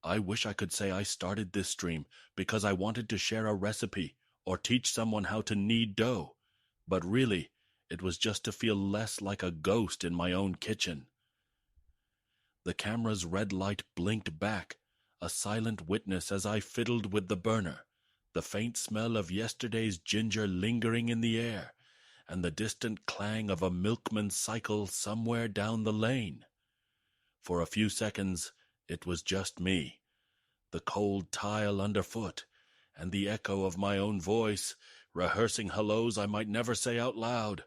I wish I could say I started this stream because I wanted to share a recipe or teach someone how to knead dough, but really, it was just to feel less like a ghost in my own kitchen. The camera's red light blinked back, a silent witness as I fiddled with the burner, the faint smell of yesterday's ginger lingering in the air, and the distant clang of a milkman's cycle somewhere down the lane. For a few seconds, it was just me, the cold tile underfoot, and the echo of my own voice, rehearsing hellos I might never say out loud.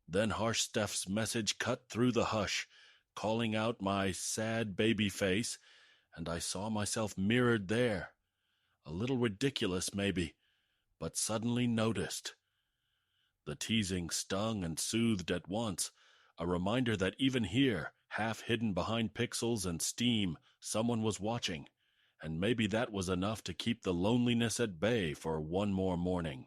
Then Harsh Steph's message cut through the hush, calling out my sad baby face, and I saw myself mirrored there. A little ridiculous, maybe, but suddenly noticed. The teasing stung and soothed at once, a reminder that even here, half hidden behind pixels and steam, someone was watching, and maybe that was enough to keep the loneliness at bay for one more morning.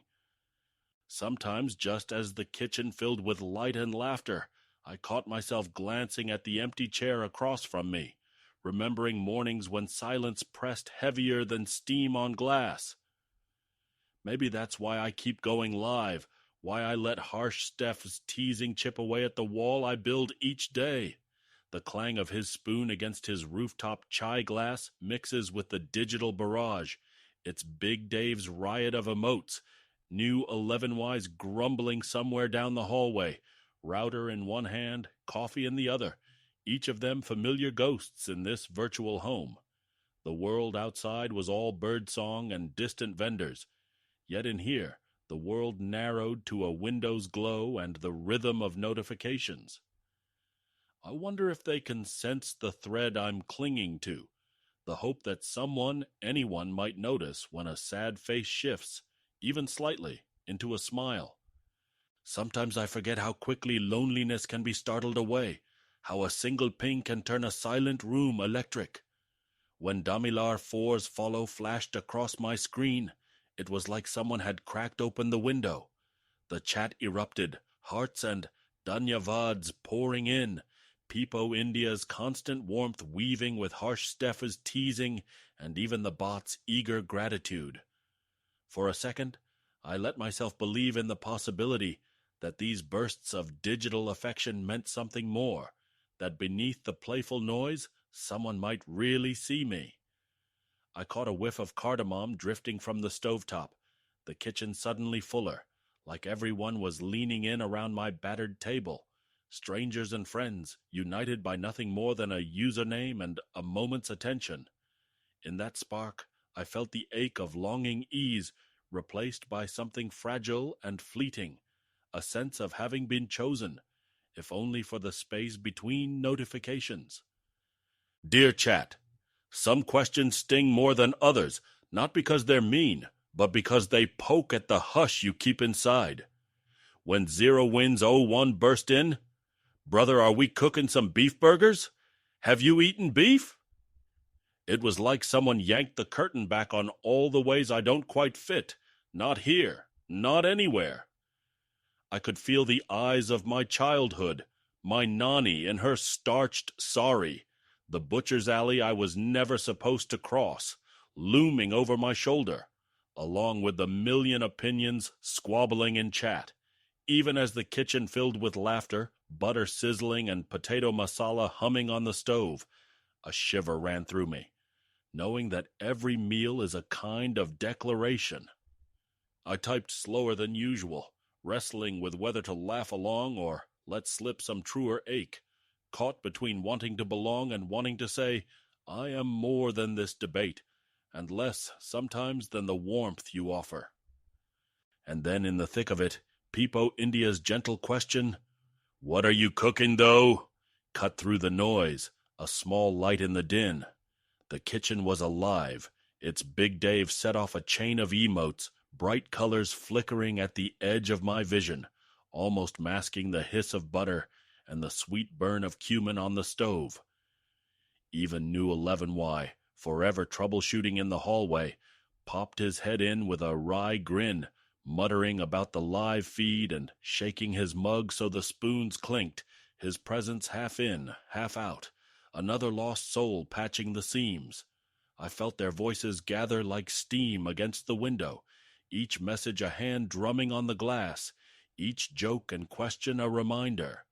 Sometimes, just as the kitchen filled with light and laughter, I caught myself glancing at the empty chair across from me, remembering mornings when silence pressed heavier than steam on glass. Maybe that's why I keep going live, why I let Harsh Steph's teasing chip away at the wall I build each day. The clang of his spoon against his rooftop chai glass mixes with the digital barrage. It's Big Dave's riot of emotes, new 11Ys grumbling somewhere down the hallway, router in one hand, coffee in the other, each of them familiar ghosts in this virtual home. The world outside was all birdsong and distant vendors, yet in here the world narrowed to a window's glow and the rhythm of notifications. I wonder if they can sense the thread I'm clinging to, the hope that someone, anyone might notice when a sad face shifts, even slightly, into a smile. Sometimes I forget how quickly loneliness can be startled away, how a single ping can turn a silent room electric. When Damilar 4's follow flashed across my screen, it was like someone had cracked open the window. The chat erupted, hearts and dhanyavads pouring in, Peepo India's constant warmth weaving with Harsh Steph's teasing and even the bot's eager gratitude. For a second, I let myself believe in the possibility that these bursts of digital affection meant something more, that beneath the playful noise, someone might really see me. I caught a whiff of cardamom drifting from the stovetop, the kitchen suddenly fuller, like everyone was leaning in around my battered table, strangers and friends, united by nothing more than a username and a moment's attention. In that spark, I felt the ache of longing ease replaced by something fragile and fleeting, a sense of having been chosen, if only for the space between notifications. Dear chat, some questions sting more than others, not because they're mean, but because they poke at the hush you keep inside. When 0 wins 0-1 burst in, brother, are we cooking some beef burgers? Have you eaten beef? It was like someone yanked the curtain back on all the ways I don't quite fit, not here, not anywhere. I could feel the eyes of my childhood, my Nani in her starched sari, the butcher's alley I was never supposed to cross, looming over my shoulder, along with the million opinions squabbling in chat, even as the kitchen filled with laughter, butter sizzling and potato masala humming on the stove. A shiver ran through me, knowing that every meal is a kind of declaration. I typed slower than usual, wrestling with whether to laugh along or let slip some truer ache, caught between wanting to belong and wanting to say, I am more than this debate, and less sometimes than the warmth you offer. And then in the thick of it, Peepo India's gentle question, what are you cooking, though? Cut through the noise, a small light in the din. The kitchen was alive. Its Big Dave set off a chain of emotes, bright colors flickering at the edge of my vision, almost masking the hiss of butter and the sweet burn of cumin on the stove. Even new 11Y, forever troubleshooting in the hallway, popped his head in with a wry grin, muttering about the live feed and shaking his mug so the spoons clinked, his presence half in, half out, another lost soul patching the seams. I felt their voices gather like steam against the window, each message a hand drumming on the glass, each joke and question a reminder.